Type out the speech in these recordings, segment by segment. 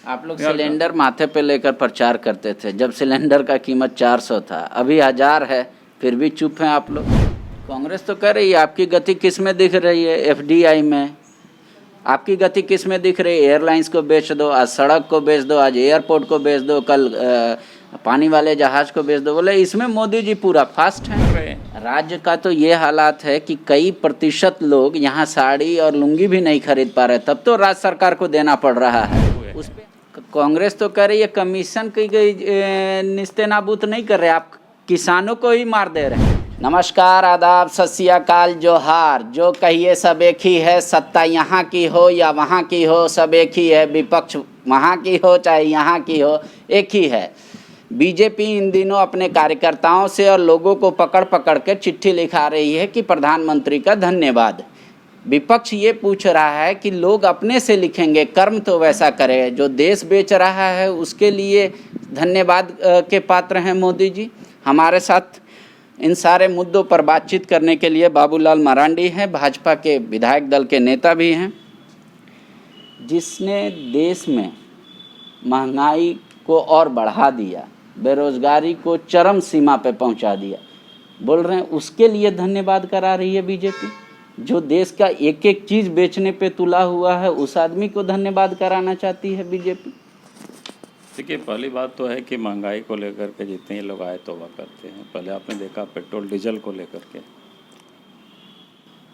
आप लोग सिलेंडर माथे पे लेकर प्रचार करते थे जब सिलेंडर का कीमत 400 था, अभी 1000 है, फिर भी चुप हैं आप लोग। कांग्रेस तो कह रही है आपकी गति किस में दिख रही है, एफडीआई में। आपकी गति किस में दिख रही है, एयरलाइंस को बेच दो, आज सड़क को बेच दो, आज एयरपोर्ट को बेच दो, कल पानी वाले जहाज को बेच दो। बोले इसमें मोदी जी पूरा फास्ट हैं। राज्य का तो ये हालात है कि कई प्रतिशत लोग यहाँ साड़ी और लुंगी भी नहीं खरीद पा रहे, तब तो राज्य सरकार को देना पड़ रहा है। उस पे कांग्रेस तो कह रही है कमीशन की निस्ते नाबूद नहीं कर रहे, आप किसानों को ही मार दे रहे हैं। नमस्कार, आदाब, सत श्री अकाल, जोहार। जो कहिए सब एक ही है, सत्ता यहाँ की हो या वहाँ की हो सब एक ही है, विपक्ष वहाँ की हो चाहे यहाँ की हो एक ही है। बीजेपी इन दिनों अपने कार्यकर्ताओं से और लोगों को पकड़ पकड़ के चिट्ठी लिखा रही है कि प्रधानमंत्री का धन्यवाद। विपक्ष ये पूछ रहा है कि लोग अपने से लिखेंगे, कर्म तो वैसा करे। जो देश बेच रहा है उसके लिए धन्यवाद के पात्र हैं मोदी जी। हमारे साथ इन सारे मुद्दों पर बातचीत करने के लिए बाबूलाल मरांडी हैं, भाजपा के विधायक दल के नेता भी हैं, जिसने देश में महंगाई को और बढ़ा दिया, बेरोजगारी को चरम सीमा पे पहुंचा दिया। बोल रहे हैं उसके लिए धन्यवाद करा रही है बीजेपी। जो देश का एक एक चीज़ बेचने पे तुला हुआ है उस आदमी को धन्यवाद कराना चाहती है बीजेपी। देखिए, पहली बात तो है कि महंगाई को लेकर के जितने लोग आए तौबा करते हैं। पहले आपने देखा पेट्रोल डीजल को लेकर के,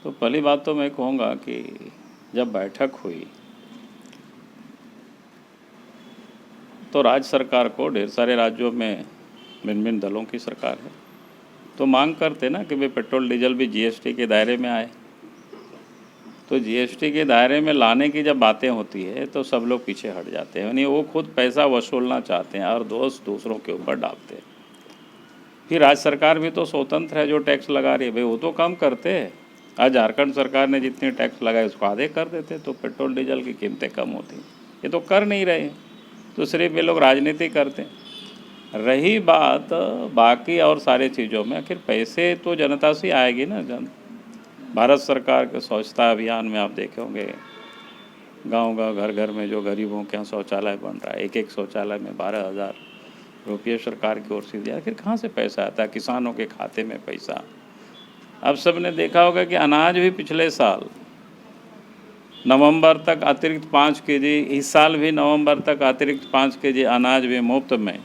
तो पहली बात तो मैं कहूँगा कि जब बैठक हुई तो राज्य सरकार को, ढेर सारे राज्यों में भिन्न भिन्न दलों की सरकार है, तो मांग करते ना कि भाई पेट्रोल डीजल भी जीएसटी के दायरे में आए। तो जीएसटी के दायरे में लाने की जब बातें होती है तो सब लोग पीछे हट जाते हैं, यानी वो खुद पैसा वसूलना चाहते हैं और दोष दूसरों के ऊपर डालते हैं। फिर राज्य सरकार भी तो स्वतंत्र है, जो टैक्स लगा रही है भाई वो तो कम करते हैं। आज झारखंड सरकार ने जितनी टैक्स लगाए उसको आधे कर देते तो पेट्रोल डीजल की कीमतें कम होती। ये तो कर नहीं रहे, तो सिर्फ ये लोग राजनीति करते हैं। रही बात बाकी और सारी चीज़ों में, आखिर पैसे तो जनता से आएगी ना। भारत सरकार के स्वच्छता अभियान में आप देखे होंगे, गांव-गांव, घर-घर में जो गरीबों के यहाँ शौचालय बन रहा है, एक एक शौचालय में 12,000 रुपये सरकार की ओर से दिया। आखिर कहाँ से पैसा आता है, किसानों के खाते में पैसा। अब सब ने देखा होगा कि अनाज भी पिछले साल नवंबर तक अतिरिक्त 5 केजी, इस साल भी नवंबर तक अतिरिक्त 5 केजी अनाज भी मुफ्त में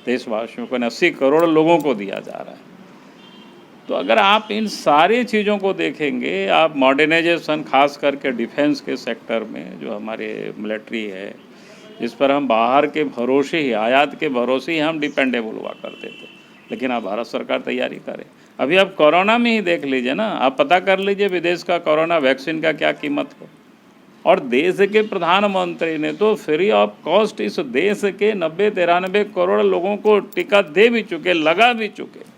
देशवासियों को 80 करोड़ लोगों को दिया जा रहा है। तो अगर आप इन सारी चीज़ों को देखेंगे, आप मॉडर्नाइजेशन खास करके डिफेंस के सेक्टर में जो हमारे मिलिट्री है, जिस पर हम बाहर के भरोसे ही, आयात के भरोसे ही हम डिपेंडेबल हुआ करते थे, लेकिन अब भारत सरकार तैयारी करे। अभी आप कोरोना में ही देख लीजिए ना, आप पता कर लीजिए विदेश का कोरोना वैक्सीन का क्या कीमत है। और देश के प्रधानमंत्री ने तो फ्री ऑफ कॉस्ट इस देश के 90-93 करोड़ लोगों को टीका दे भी चुके, लगा भी चुके।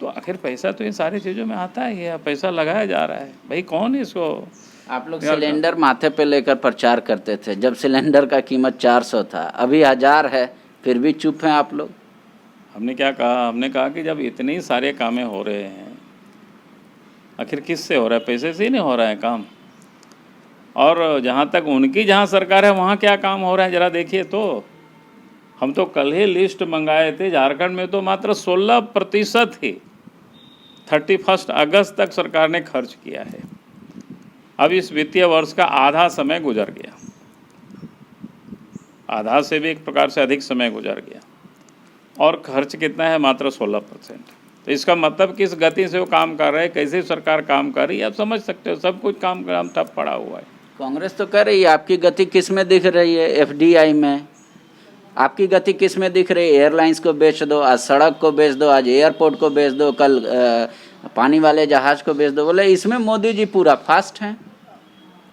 तो आखिर पैसा तो इन सारी चीज़ों में आता ही है, पैसा लगाया जा रहा है। भाई कौन इसको। आप लोग सिलेंडर माथे पे लेकर प्रचार करते थे जब सिलेंडर का कीमत 400 था, अभी 1000 है, फिर भी चुप हैं आप लोग। हमने क्या कहा, हमने कहा कि जब इतने सारे कामें हो रहे हैं, आखिर किससे हो रहा है, पैसे से ही नहीं हो रहा है काम। और जहाँ तक उनकी जहाँ सरकार है वहाँ क्या काम हो रहा है ज़रा देखिए। तो हम तो कल ही लिस्ट मंगाए थे, झारखंड में तो मात्र 16% ही 31 अगस्त तक सरकार ने खर्च किया है। अब इस वित्तीय वर्ष का आधा समय गुजर गया, आधा से भी एक प्रकार से अधिक समय गुजर गया, और खर्च कितना है, मात्र 16%। तो इसका मतलब किस गति से वो काम कर रहे हैं, कैसे सरकार काम कर रही है, आप समझ सकते हो। सब कुछ काम ठप पड़ा हुआ है। कांग्रेस तो कह रही है आपकी गति किस में दिख रही है, एफडीआई में। आपकी गति किस में दिख रही है, एयरलाइंस को बेच दो, आज सड़क को बेच दो, आज एयरपोर्ट को बेच दो, कल पानी वाले जहाज को बेच दो। बोले इसमें मोदी जी पूरा फास्ट हैं।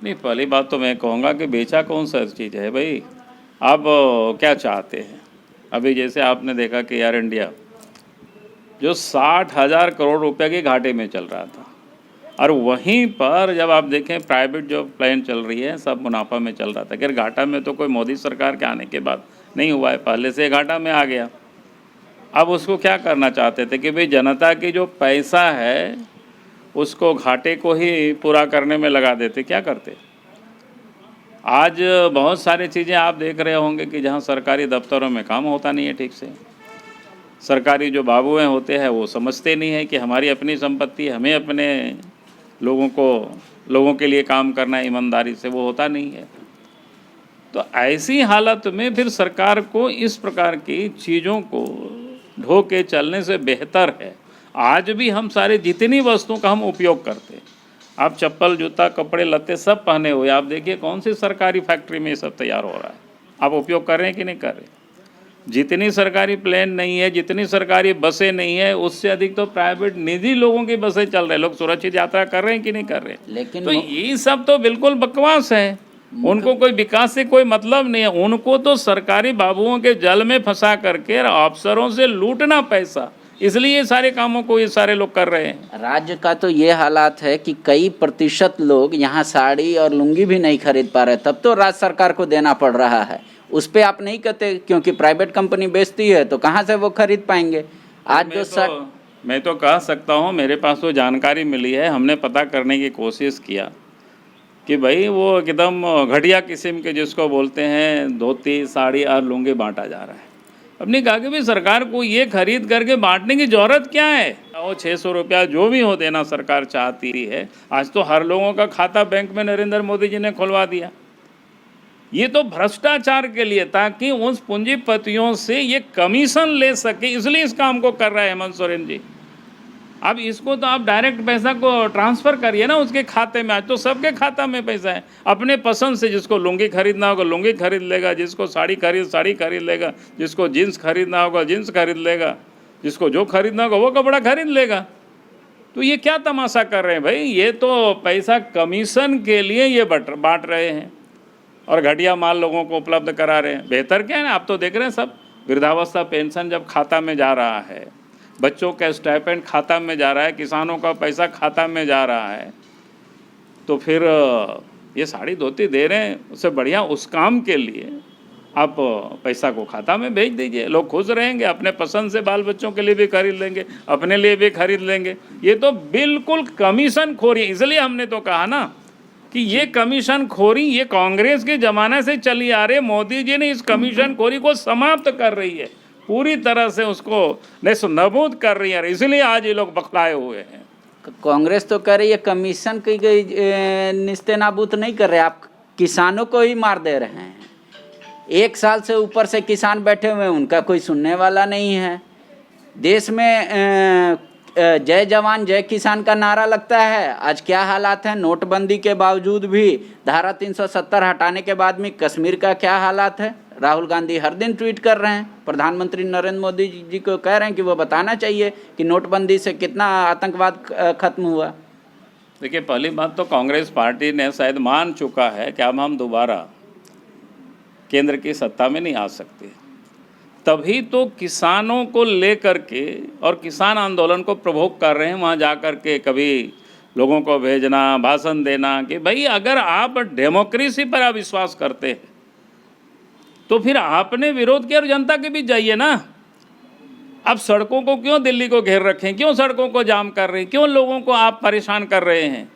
नहीं, पहली बात तो मैं कहूँगा कि बेचा कौन सा चीज़ है भाई। आप क्या चाहते हैं। अभी जैसे आपने देखा कि एयर इंडिया जो 60,000 करोड़ रुपए के घाटे में चल रहा था, और वहीं पर जब आप देखें प्राइवेट जो प्लेन चल रही है सब मुनाफा में चल रहा था। अगर घाटा में तो कोई मोदी सरकार के आने के बाद नहीं हुआ है, पहले से घाटा में आ गया। अब उसको क्या करना चाहते थे कि भाई जनता की जो पैसा है उसको घाटे को ही पूरा करने में लगा देते। क्या करते, आज बहुत सारी चीज़ें आप देख रहे होंगे कि जहाँ सरकारी दफ्तरों में काम होता नहीं है ठीक से। सरकारी जो बाबुएँ होते हैं वो समझते नहीं है कि हमारी अपनी संपत्ति है, हमें अपने लोगों के लिए काम करना है ईमानदारी से, वो होता नहीं है। तो ऐसी हालत में फिर सरकार को इस प्रकार की चीज़ों को ढो के चलने से बेहतर है आज भी हम सारे जितनी वस्तुओं का हम उपयोग करते हैं, आप चप्पल जूता कपड़े लत्ते सब पहने हुए, आप देखिए कौन सी सरकारी फैक्ट्री में ये सब तैयार हो रहा है, आप उपयोग कर रहे हैं कि नहीं कर रहे। जितनी सरकारी प्लेन नहीं है, जितनी सरकारी बसें नहीं है, उससे अधिक तो प्राइवेट निजी लोगों की बसें चल रहे हैं। लोग सुरक्षित यात्रा कर रहे हैं कि नहीं कर रहे। लेकिन तो ये सब तो बिल्कुल बकवास है। उनको कोई विकास से कोई मतलब नहीं है। उनको तो सरकारी बाबुओं के जल में फंसा करके अफसरों से लूटना पैसा, इसलिए ये सारे कामों को ये सारे लोग कर रहे हैं। राज्य का तो ये हालात है कि कई प्रतिशत लोग यहाँ साड़ी और लुंगी भी नहीं खरीद पा रहे, तब तो राज्य सरकार को देना पड़ रहा है। उस पे आप नहीं कहते क्योंकि प्राइवेट कंपनी बेचती है तो कहाँ से वो खरीद पाएंगे। आज जो मैं तो कह सकता हूँ, मेरे पास तो जानकारी मिली है, हमने पता करने की कोशिश किया कि भाई वो एकदम घटिया किस्म के जिसको बोलते हैं धोती साड़ी और लुंगी बांटा जा रहा है। हमने कहा कि भाई सरकार को ये खरीद करके बांटने की ज़रूरत क्या है। वो 600 रुपया जो भी हो देना सरकार चाहती है। आज तो हर लोगों का खाता बैंक में नरेंद्र मोदी जी ने खुलवा दिया। ये तो भ्रष्टाचार के लिए, ताकि उस पूंजीपतियों से ये कमीशन ले सके, इसलिए इस काम को कर रहा है हेमंत सोरेन जी। अब इसको तो आप डायरेक्ट पैसा को ट्रांसफ़र करिए ना उसके खाते में। आज तो सबके खाता में पैसा है, अपने पसंद से जिसको लुंगी खरीदना होगा लुंगी खरीद लेगा, जिसको साड़ी खरीद लेगा, जिसको जीन्स खरीदना होगा जीन्स खरीद लेगा, जिसको जो खरीदना होगा वो कपड़ा खरीद लेगा। तो ये क्या तमाशा कर रहे हैं भाई। ये तो पैसा कमीशन के लिए ये बांट रहे हैं और घटिया माल लोगों को उपलब्ध करा रहे हैं। बेहतर क्या है ना, आप तो देख रहे हैं सब वृद्धावस्था पेंशन जब खाता में जा रहा है, बच्चों का स्टाइपेंड खाता में जा रहा है, किसानों का पैसा खाता में जा रहा है, तो फिर ये साड़ी धोती दे रहे हैं, उससे बढ़िया उस काम के लिए आप पैसा को खाता में भेज दीजिए। लोग खुश रहेंगे, अपने पसंद से बाल बच्चों के लिए भी खरीद लेंगे, अपने लिए भी खरीद लेंगे। ये तो बिल्कुल कमीशन खोरी है। इसलिए हमने तो कहा ना कि ये कमीशन खोरी ये कांग्रेस के ज़माने से चली आ रही। मोदी जी ने इस कमीशन खोरी को समाप्त कर रही है, पूरी तरह से उसको नेस्तनाबूद कर रही है, इसलिए आज ये लोग बखलाए हुए हैं। कांग्रेस तो कह रही है कमीशन की नेस्तनाबूद नहीं कर रहे, आप किसानों को ही मार दे रहे हैं। 1 साल से ऊपर से किसान बैठे हुए हैं, उनका कोई सुनने वाला नहीं है। देश में जय जवान जय किसान का नारा लगता है। आज क्या हालात हैं, नोटबंदी के बावजूद भी, धारा 370 हटाने के बाद में कश्मीर का क्या हालात है। राहुल गांधी हर दिन ट्वीट कर रहे हैं, प्रधानमंत्री नरेंद्र मोदी जी को कह रहे हैं कि वो बताना चाहिए कि नोटबंदी से कितना आतंकवाद खत्म हुआ। देखिए, पहली बात तो कांग्रेस पार्टी ने शायद मान चुका है कि अब हम दोबारा केंद्र की सत्ता में नहीं आ सकते। तभी तो किसानों को लेकर के और किसान आंदोलन को प्रवोक कर रहे हैं, वहाँ जा कर के कभी लोगों को भेजना, भाषण देना कि भाई अगर आप डेमोक्रेसी पर आप विश्वास करते हैं तो फिर आपने विरोध किया और जनता के बीच जाइए ना। अब सड़कों को क्यों दिल्ली को घेर रखें, क्यों सड़कों को जाम कर रहे हैं, क्यों लोगों को आप परेशान कर रहे हैं।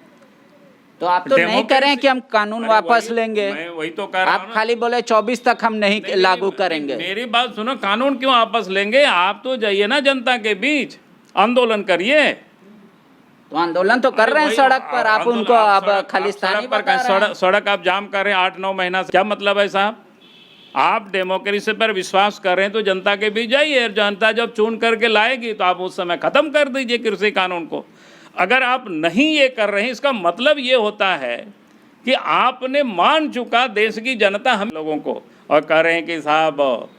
तो आप तो नहीं कह रहे हैं कि हम कानून वापस लेंगे। मैं वही तो कह रहा हूं, आप खाली बोले 24 तक हम नहीं लागू करेंगे। मेरी बात सुनो, कानून क्यों वापस लेंगे। आप तो जाइए ना जनता के बीच, आंदोलन करिए। तो आंदोलन तो कर रहे हैं सड़क पर, आप उनको अब खालिस्तानी बता रहे हैं। सड़क आप जाम कर रहे हैं 8-9 महीना से, क्या मतलब है साहब। आप डेमोक्रेसी पर विश्वास कर रहे हैं तो जनता के बीच जाइए, और जनता जब चुन करके लाएगी तो आप उस समय खत्म कर दीजिए कृषि कानून को। अगर आप नहीं ये कर रहे हैं, इसका मतलब ये होता है कि आपने मान चुका देश की जनता हम लोगों को, और कह रहे हैं कि साहब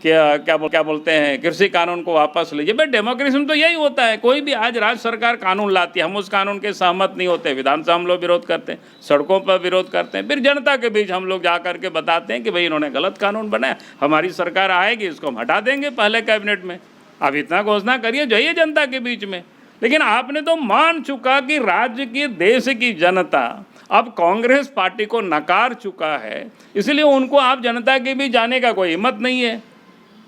क्या बोलते हैं कृषि कानून को वापस लीजिए। भाई डेमोक्रेसी में तो यही होता है। कोई भी आज राज्य सरकार कानून लाती है, हम उस कानून के सहमत नहीं होते, विधानसभा हम लोग विरोध करते हैं, सड़कों पर विरोध करते हैं, फिर जनता के बीच हम लोग जा करके बताते हैं कि भाई इन्होंने गलत कानून बनाया, हमारी सरकार आएगी इसको हम हटा देंगे पहले कैबिनेट में। अब इतना घोषणा करिए, जाइए जनता के बीच में। लेकिन आपने तो मान चुका कि राज्य की देश की जनता अब कांग्रेस पार्टी को नकार चुका है, इसलिए उनको आप जनता के बीच जाने का कोई हिम्मत नहीं है।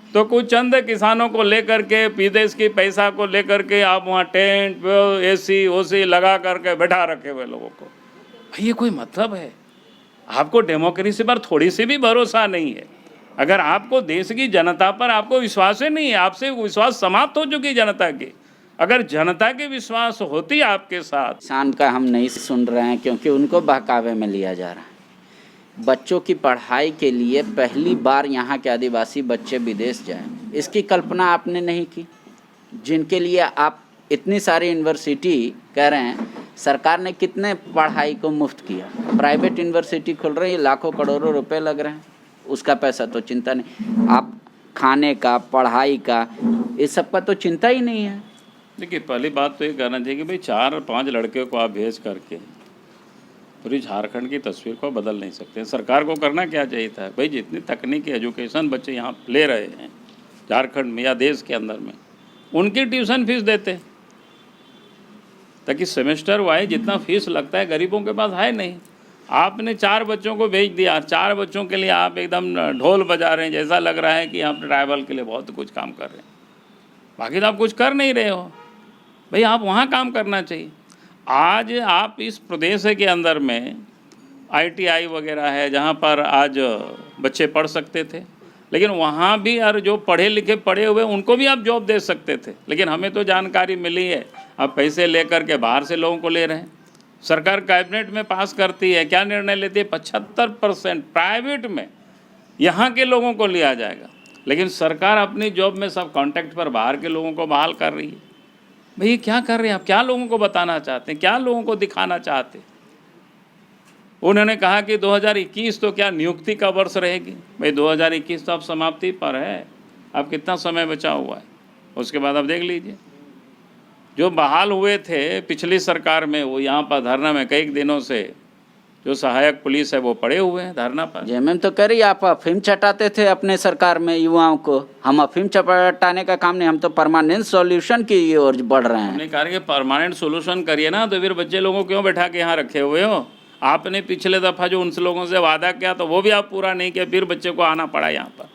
तो कुछ चंद किसानों को लेकर के, विदेश की पैसा को लेकर के आप वहाँ टेंट एसी ओसी लगा करके बैठा रखे हुए लोगों को, ये कोई मतलब है। आपको डेमोक्रेसी पर थोड़ी सी भी भरोसा नहीं है। अगर आपको देश की जनता पर आपको विश्वास ही नहीं है, आपसे विश्वास समाप्त हो चुकी जनता की, अगर जनता के विश्वास होती आपके साथ। किसान का हम नहीं सुन रहे हैं क्योंकि उनको बहकावे में लिया जा रहा है। बच्चों की पढ़ाई के लिए पहली बार यहाँ के आदिवासी बच्चे विदेश जाएं, इसकी कल्पना आपने नहीं की। जिनके लिए आप इतनी सारी यूनिवर्सिटी कह रहे हैं, सरकार ने कितने पढ़ाई को मुफ्त किया। प्राइवेट यूनिवर्सिटी खुल रही है, लाखों करोड़ों रुपए लग रहे हैं, उसका पैसा तो चिंता नहीं। आप खाने का, पढ़ाई का, इस सब का तो चिंता ही नहीं है। देखिए, पहली बात तो ये कहना चाहिए कि भाई 4-5 लड़के को आप भेज करके पूरी झारखंड की तस्वीर को बदल नहीं सकते। सरकार को करना क्या चाहिए था, भाई जितनी तकनीकी एजुकेशन बच्चे यहाँ ले रहे हैं झारखंड में या देश के अंदर में, उनकी ट्यूशन फीस देते, ताकि सेमेस्टर वाइज जितना फीस लगता है गरीबों के पास है नहीं। आपने 4 बच्चों को भेज दिया, 4 बच्चों के लिए आप एकदम ढोल बजा रहे हैं, जैसा लग रहा है कि आप ट्राइबल के लिए बहुत कुछ काम कर रहे हैं, बाकी तो आप कुछ कर नहीं रहे हो। भाई आप वहाँ काम करना चाहिए। आज आप इस प्रदेश के अंदर में ITI वगैरह है जहाँ पर आज बच्चे पढ़ सकते थे, लेकिन वहाँ भी यार जो पढ़े लिखे पढ़े हुए उनको भी आप जॉब दे सकते थे, लेकिन हमें तो जानकारी मिली है आप पैसे लेकर के बाहर से लोगों को ले रहे हैं। सरकार कैबिनेट में पास करती है, क्या निर्णय लेती है, 75% प्राइवेट में यहाँ के लोगों को लिया जाएगा, लेकिन सरकार अपनी जॉब में सब कॉन्ट्रैक्ट पर बाहर के लोगों को बहाल कर रही है। भाई क्या कर रहे हैं आप, क्या लोगों को बताना चाहते हैं, क्या लोगों को दिखाना चाहते हैं। उन्होंने कहा कि 2021 तो क्या नियुक्ति का वर्ष रहेगी। भाई 2021 तो अब समाप्ति पर है, अब कितना समय बचा हुआ है, उसके बाद आप देख लीजिए। जो बहाल हुए थे पिछली सरकार में, वो यहाँ पर धरना में कई दिनों से जो सहायक पुलिस है वो पड़े हुए हैं धरना पर। जेएमएम तो कह रही आप अफीम चटाते थे अपने सरकार में युवाओं को। हम अफीम चटाने का काम नहीं, हम तो परमानेंट सॉल्यूशन की ओर बढ़ रहे हैं। हमने कहा कि परमानेंट सोल्यूशन करिए ना, तो फिर बच्चे लोगों को क्यों बैठा के यहाँ रखे हुए हो। आपने पिछले दफ़ा जो उन लोगों से वादा किया तो वो भी आप पूरा नहीं किया, फिर बच्चे को आना पड़ा यहाँ पर।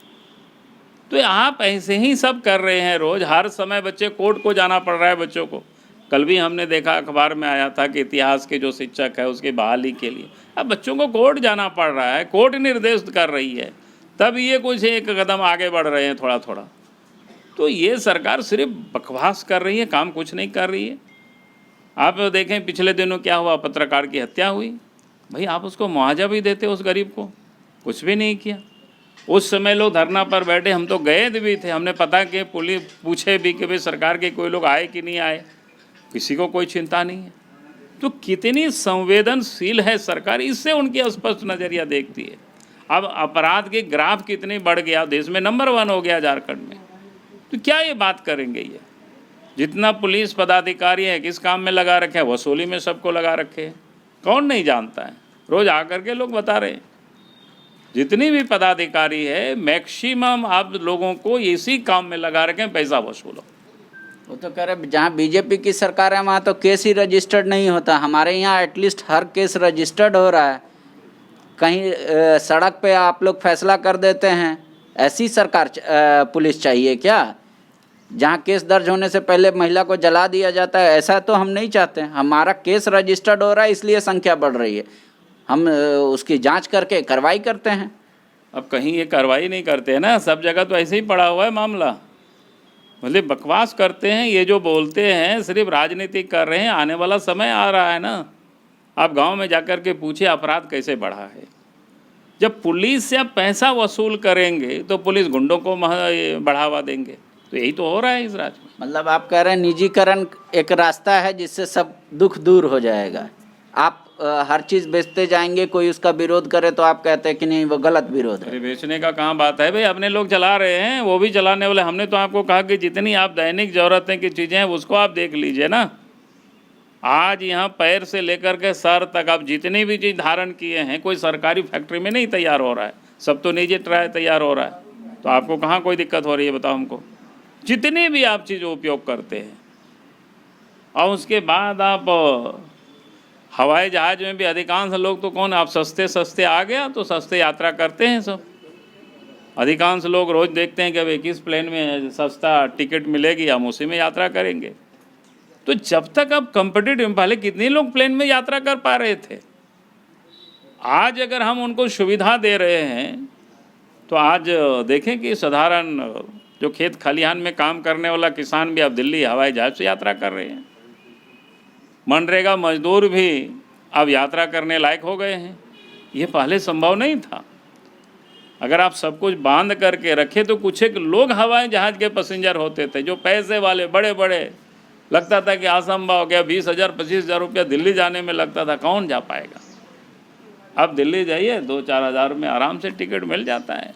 तो आप ऐसे ही सब कर रहे हैं, रोज़ हर समय बच्चे कोर्ट को जाना पड़ रहा है बच्चों को। कल भी हमने देखा अखबार में आया था कि इतिहास के जो शिक्षक है उसकी बहाली के लिए अब बच्चों को कोर्ट जाना पड़ रहा है, कोर्ट निर्देश कर रही है, तब ये कुछ एक कदम आगे बढ़ रहे हैं थोड़ा थोड़ा। तो ये सरकार सिर्फ बकवास कर रही है, काम कुछ नहीं कर रही है। आप देखें पिछले दिनों क्या हुआ, पत्रकार की हत्या हुई। भाई आप उसको मुआवजा भी देते उस गरीब को, कुछ भी नहीं किया। उस समय लोग धरना पर बैठे, हम तो गए भी थे, हमने पता कि पुलिस पूछे भी कि भाई सरकार के कोई लोग आए कि नहीं आए, किसी को कोई चिंता नहीं है। तो कितनी संवेदनशील है सरकार, इससे उनकी स्पष्ट नज़रिया देखती है। अब अपराध के ग्राफ कितने बढ़ गया, देश में नंबर 1 हो गया झारखंड में। तो क्या ये बात करेंगे ये, जितना पुलिस पदाधिकारी है किस काम में लगा रखे हैं, वसूली में सबको लगा रखे हैं, कौन नहीं जानता है। रोज़ आकर के लोग बता रहे हैं, जितनी भी पदाधिकारी है मैक्सिमम आप लोगों को इसी काम में लगा रखें, पैसा वसूलो। वो तो कह रहे जहाँ बीजेपी की सरकार है वहाँ तो केस ही रजिस्टर्ड नहीं होता। हमारे यहाँ एटलीस्ट हर केस रजिस्टर्ड हो रहा है। कहीं सड़क पे आप लोग फैसला कर देते हैं। ऐसी सरकार पुलिस चाहिए क्या, जहाँ केस दर्ज होने से पहले महिला को जला दिया जाता है? ऐसा तो हम नहीं चाहते। हमारा केस रजिस्टर्ड हो रहा है, इसलिए संख्या बढ़ रही है। हम उसकी जांच करके कार्रवाई करते हैं। अब कहीं ये कार्रवाई नहीं करते हैं ना, सब जगह तो ऐसे ही पड़ा हुआ है मामला। मतलब बकवास करते हैं, ये जो बोलते हैं सिर्फ राजनीति कर रहे हैं। आने वाला समय आ रहा है ना, आप गांव में जाकर के पूछिए अपराध कैसे बढ़ा है। जब पुलिस से आप पैसा वसूल करेंगे तो पुलिस गुंडों को बढ़ावा देंगे। तो यही तो हो रहा है इस राज्य में। मतलब आप कह रहे हैं निजीकरण एक रास्ता है जिससे सब दुख दूर हो जाएगा। आप हर चीज़ बेचते जाएंगे, कोई उसका विरोध करे तो आप कहते हैं कि नहीं वो गलत विरोध है। अरे बेचने का कहाँ बात है भाई, अपने लोग चला रहे हैं, वो भी चलाने वाले। हमने तो आपको कहा कि जितनी आप दैनिक ज़रूरतें की चीज़ें हैं उसको आप देख लीजिए ना। आज यहाँ पैर से लेकर के सर तक आप जितनी भी चीज़ धारण किए हैं, कोई सरकारी फैक्ट्री में नहीं तैयार हो रहा है, सब तो निजी ट्राई तैयार हो रहा है। तो आपको कहाँ कोई दिक्कत हो रही है बताओ हमको। जितनी भी आप चीज़ उपयोग करते हैं, और उसके बाद आप हवाई जहाज़ में भी अधिकांश लोग तो कौन, आप सस्ते आ गया तो सस्ते यात्रा करते हैं सब। अधिकांश लोग रोज़ देखते हैं कि भाई किस प्लेन में सस्ता टिकट मिलेगी, हम उसी में यात्रा करेंगे। तो जब तक अब कम्पिटिटिव, पहले कितने लोग प्लेन में यात्रा कर पा रहे थे, आज अगर हम उनको सुविधा दे रहे हैं तो आज देखें कि साधारण जो खेत खलिहान में काम करने वाला किसान भी अब दिल्ली हवाई जहाज से यात्रा कर रहे हैं। मनरेगा मजदूर भी अब यात्रा करने लायक हो गए हैं। ये पहले संभव नहीं था। अगर आप सब कुछ बांध करके रखे तो कुछ एक लोग हवाई जहाज के पैसेंजर होते थे, जो पैसे वाले बड़े बड़े, लगता था कि असंभव हो गया, 20,000 25,000 रुपया दिल्ली जाने में लगता था, कौन जा पाएगा। अब दिल्ली जाइए 2-4 हज़ार में आराम से टिकट मिल जाता है।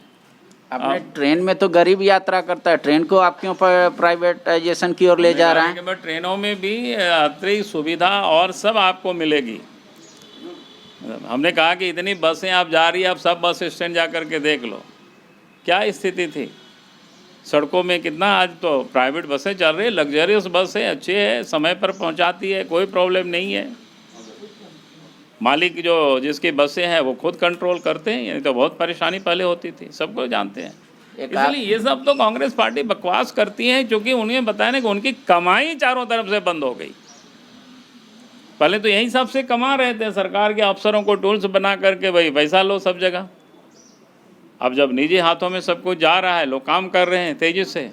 अपने ट्रेन में तो गरीब यात्रा करता है, ट्रेन को आप क्यों प्राइवेटाइजेशन की ओर ले जा रहे हैं? ट्रेनों में भी यात्री सुविधा और सब आपको मिलेगी। हमने कहा कि इतनी बसें आप जा रही है, आप सब बस स्टैंड जा कर के देख लो क्या स्थिति थी। सड़कों में कितना आज तो प्राइवेट बसें चल रही है, लग्जरियस बस है, अच्छे है, समय पर पहुंचाती है, कोई प्रॉब्लम नहीं है। मालिक जो जिसकी बसें हैं वो खुद कंट्रोल करते हैं, यानी तो बहुत परेशानी पहले होती थी, सबको जानते हैं। इसलिए ये सब तो कांग्रेस पार्टी बकवास करती है, क्योंकि उन्हें बताया ना कि उनकी कमाई चारों तरफ से बंद हो गई। पहले तो यही सबसे कमा रहे थे, सरकार के अफसरों को टूल्स बना करके भाई पैसा लो सब जगह। अब जब निजी हाथों में सब कुछ जा रहा है, लोग काम कर रहे हैं तेजी से,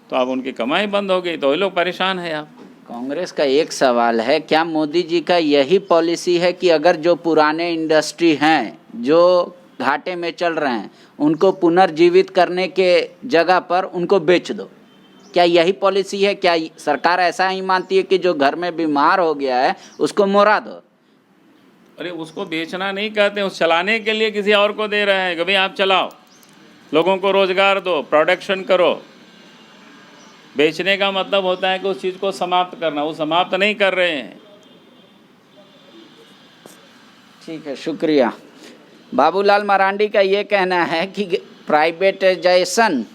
तो अब उनकी कमाई बंद हो गई, तो ये लोग परेशान हैं। आप कांग्रेस का एक सवाल है, क्या मोदी जी का यही पॉलिसी है कि अगर जो पुराने इंडस्ट्री हैं जो घाटे में चल रहे हैं उनको पुनर्जीवित करने के जगह पर उनको बेच दो? क्या यही पॉलिसी है? क्या सरकार ऐसा ही मानती है कि जो घर में बीमार हो गया है उसको मोरा दो? अरे उसको बेचना नहीं कहते, उस चलाने के लिए किसी और को दे रहे हैं कि भाई आप चलाओ, लोगों को रोजगार दो, प्रोडक्शन करो। बेचने का मतलब होता है कि उस चीज़ को समाप्त करना, वो समाप्त नहीं कर रहे हैं। ठीक है, शुक्रिया। बाबूलाल मरांडी का ये कहना है कि प्राइवेटाइजेशन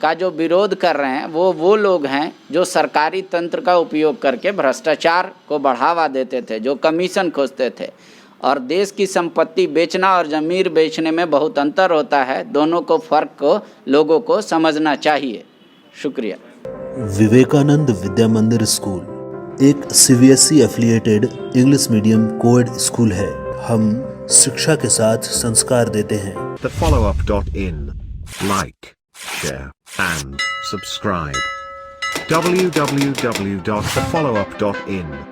का जो विरोध कर रहे हैं वो लोग हैं जो सरकारी तंत्र का उपयोग करके भ्रष्टाचार को बढ़ावा देते थे, जो कमीशन खोजते थे। और देश की संपत्ति बेचना और ज़मीर बेचने में बहुत अंतर होता है, दोनों को फ़र्क को लोगों को समझना चाहिए। शुक्रिया। विवेकानंद विद्या मंदिर स्कूल एक CBSE affiliated English medium coed school है। हम शिक्षा के साथ संस्कार देते हैं। thefollowup.in like, share and subscribe. www.thefollowup.in